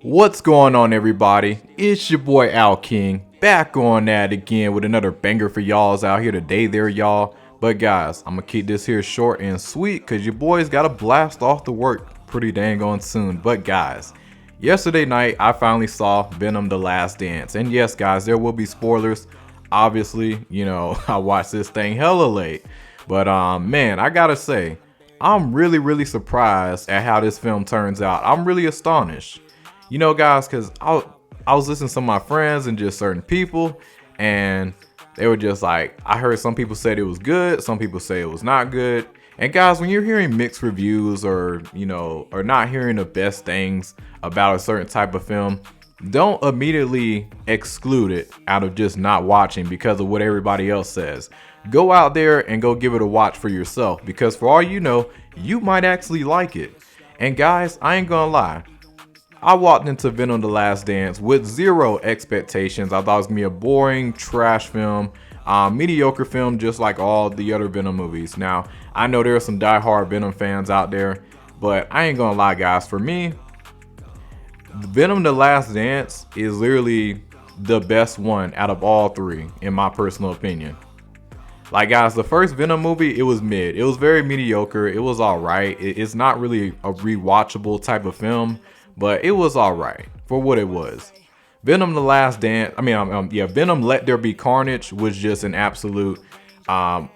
What's going on, everybody? It's your boy Al King, back on that again with another banger for y'all's out here today there, y'all. But guys, I'm gonna keep this here short and sweet cause your boy's gotta blast off to work pretty dang on soon. But guys, yesterday night I finally saw Venom: The Last Dance. And yes guys, there will be spoilers. Obviously, I watched this thing hella late. But man, I gotta say, I'm really surprised at how this film turns out. I'm really astonished. Guys, because I was listening to some of my friends and just certain people, and they were just like, I heard some people said it was good, some people say it was not good. And guys, when you're hearing mixed reviews or not hearing the best things about a certain type of film, don't immediately exclude it out of just not watching because of what everybody else says. Go out there and go give it a watch for yourself, because for all you know, you might actually like it. And guys, I ain't gonna lie, I walked into Venom: The Last Dance with zero expectations. I thought it was gonna be a boring trash film, mediocre film, just like all the other Venom movies. Now, I know there are some diehard Venom fans out there, but I ain't gonna lie guys, for me, Venom: The Last Dance is literally the best one out of all three, in my personal opinion. Like guys, the first Venom movie, it was mid. It was very mediocre. It was alright. It's not really a rewatchable type of film, but it was alright for what it was. Venom: The Last Dance, Venom: Let There Be Carnage was just an absolute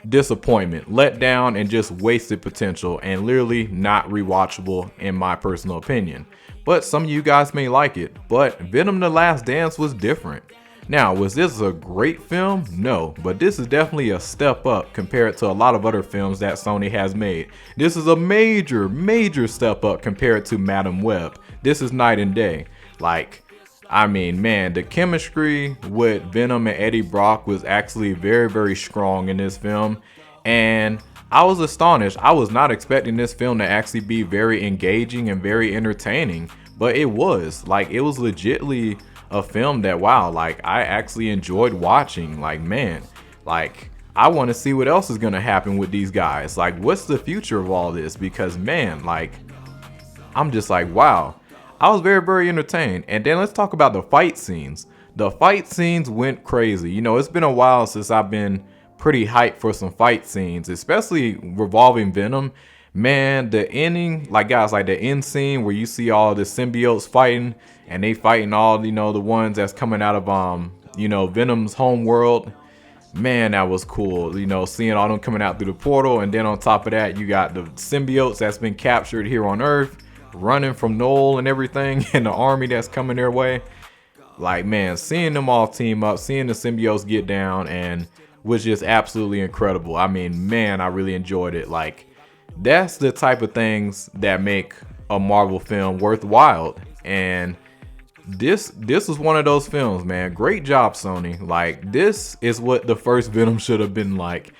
disappointment, let down, and just wasted potential, and literally not rewatchable in my personal opinion. But some of you guys may like it, but Venom: The Last Dance was different. Now, was this a great film? No, but this is definitely a step up compared to a lot of other films that Sony has made. This is a major step up compared to Madam Web. This is night and day. Man, the chemistry with Venom and Eddie Brock was actually very strong in this film. And I was astonished. I was not expecting this film to actually be very engaging and very entertaining, but it was. It was legitly a film that, wow, I actually enjoyed watching. I want to see what else is going to happen with these guys. What's the future of all this? Because man, I'm just like, wow. I was very entertained. And then let's talk about the fight scenes. The fight scenes went crazy. It's been a while since I've been pretty hyped for some fight scenes, especially revolving Venom. Man, the ending, the end scene where you see all the symbiotes fighting, and they fighting all, the ones that's coming out of, Venom's home world. Man, that was cool, seeing all them coming out through the portal. And then on top of that, you got the symbiotes that's been captured here on Earth, running from Noel and everything, and the army that's coming their way. Man, seeing them all team up, seeing the symbiotes get down, and was just absolutely incredible. Man, I really enjoyed it. That's the type of things that make a Marvel film worthwhile. And this was one of those films, man. Great job, Sony. This is what the first Venom should have been like.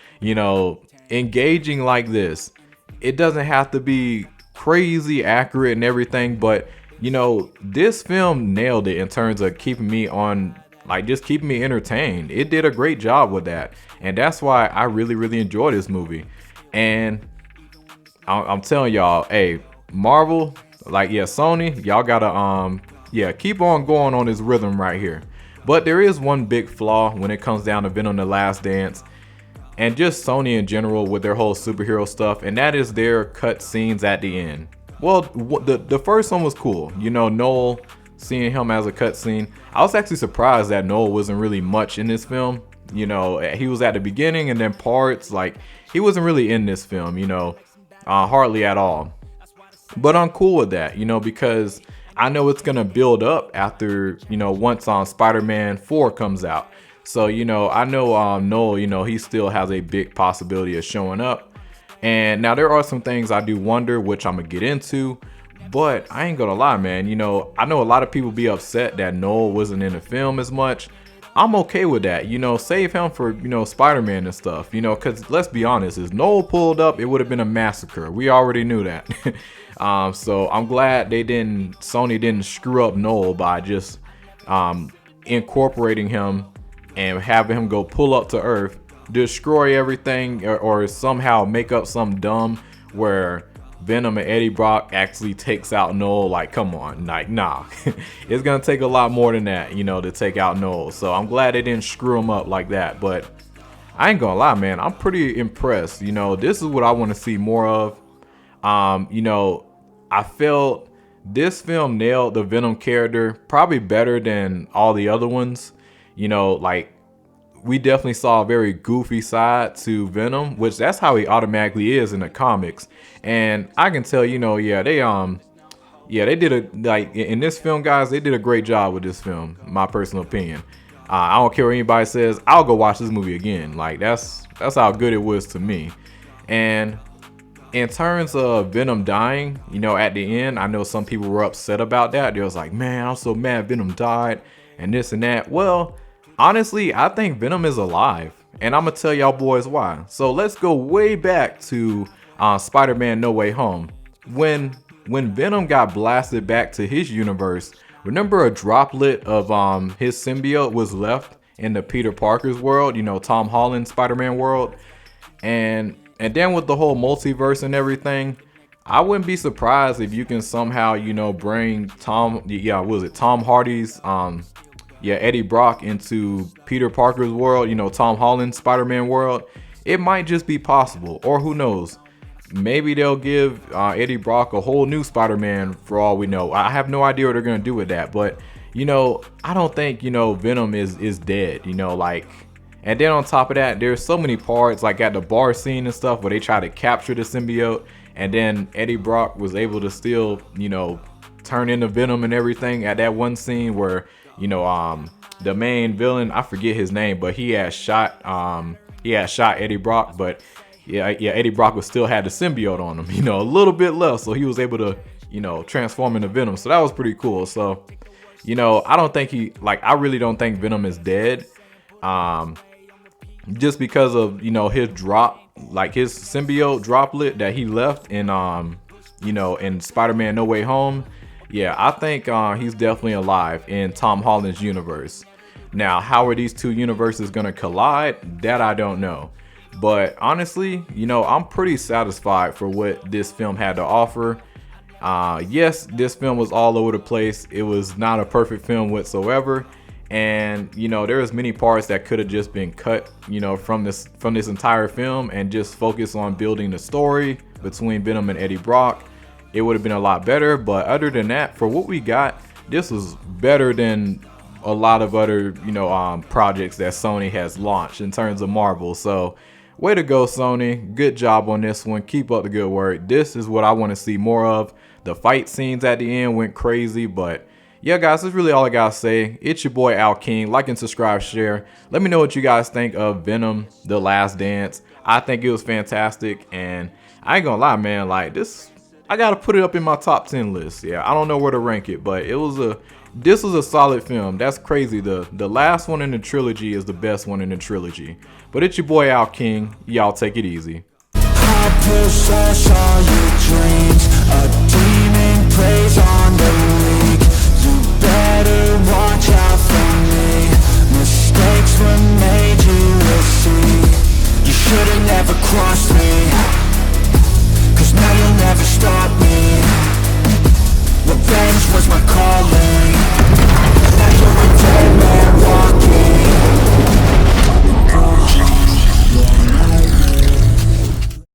Engaging like this. It doesn't have to be crazy accurate and everything, but this film nailed it in terms of keeping me on, just keeping me entertained. It did a great job with that, and that's why I really enjoy this movie. And I'm telling y'all, hey, Marvel, Sony, y'all gotta keep on going on this rhythm right here. But there is one big flaw when it comes down to Venom: The Last Dance, and just Sony in general with their whole superhero stuff, and that is their cut scenes at the end. Well, the first one was cool, Noel, seeing him as a cut scene. I was actually surprised that Noel wasn't really much in this film. He was at the beginning, and then parts, he wasn't really in this film, hardly at all. But I'm cool with that, because I know it's gonna build up after, once Spider-Man 4 comes out. So, I know Noel, he still has a big possibility of showing up. And now there are some things I do wonder, which I'm gonna get into. But I ain't gonna lie, man. I know a lot of people be upset that Noel wasn't in the film as much. I'm okay with that. Save him for, Spider-Man and stuff. Because let's be honest, if Noel pulled up, it would have been a massacre. We already knew that. So I'm glad Sony didn't screw up Noel by just incorporating him and having him go pull up to Earth, destroy everything, or somehow make up some dumb where Venom and Eddie Brock actually takes out Noel. Like, come on, like, nah. It's gonna take a lot more than that, you know, to take out Noel. So I'm glad they didn't screw him up like that. But I ain't gonna lie, man, I'm pretty impressed. You know, this is what I want to see more of. You know, I felt this film nailed the Venom character probably better than all the other ones. You know, like, we definitely saw a very goofy side to Venom, which that's how he automatically is in the comics. And I can tell, you know, yeah, they did a, like, in this film, guys, they did a great job with this film, my personal opinion. I don't care what anybody says, I'll go watch this movie again. Like, that's how good it was to me. And in terms of Venom dying, you know, at the end, I know some people were upset about that. They was like, man, I'm so mad Venom died and this and that. Well, honestly, I think Venom is alive, and I'm gonna tell y'all boys why. So let's go way back to Spider-Man No Way Home. When Venom got blasted back to his universe, remember a droplet of his symbiote was left in the Peter Parker's world, you know, Tom Holland Spider-Man world. And then with the whole multiverse and everything, I wouldn't be surprised if you can somehow, you know, bring Tom Hardy's Eddie Brock into Peter Parker's world, you know, Tom Holland Spider-Man world. It might just be possible, or who knows, maybe they'll give Eddie Brock a whole new Spider-Man for all we know. I have no idea what they're gonna do with that, but you know, I don't think, you know, Venom is dead, you know, like. And then on top of that, there's so many parts, like at the bar scene and stuff, where they try to capture the symbiote, and then Eddie Brock was able to still, you know, turn into Venom and everything at that one scene where, you know, the main villain, I forget his name, but he had shot Eddie Brock, but yeah, Eddie Brock was still had the symbiote on him, you know, a little bit left, so he was able to, you know, transform into Venom. So that was pretty cool. So, you know, I really don't think Venom is dead. Just because of, you know, his symbiote droplet that he left in, you know, in Spider-Man No Way Home. Yeah, I think he's definitely alive in Tom Holland's universe. Now, how are these two universes gonna collide? That I don't know. But honestly, you know, I'm pretty satisfied for what this film had to offer. Yes, this film was all over the place. It was not a perfect film whatsoever. And, you know, there's many parts that could have just been cut, you know, from this entire film and just focus on building the story between Venom and Eddie Brock. It would have been a lot better. But other than that, for what we got, this was better than a lot of other, you know, projects that Sony has launched in terms of Marvel. So way to go, Sony. Good job on this one. Keep up the good work. This is what I want to see more of. The fight scenes at the end went crazy, but yeah, guys, that's really all I gotta say. It's your boy Al King. Like and subscribe, share. Let me know what you guys think of Venom: The Last Dance. I think it was fantastic, and I ain't gonna lie, man. Like, this, I gotta put it up in my top 10 list. Yeah, I don't know where to rank it, but this was a solid film. That's crazy. The last one in the trilogy is the best one in the trilogy. But it's your boy Al King. Y'all take it easy. I push all your dreams.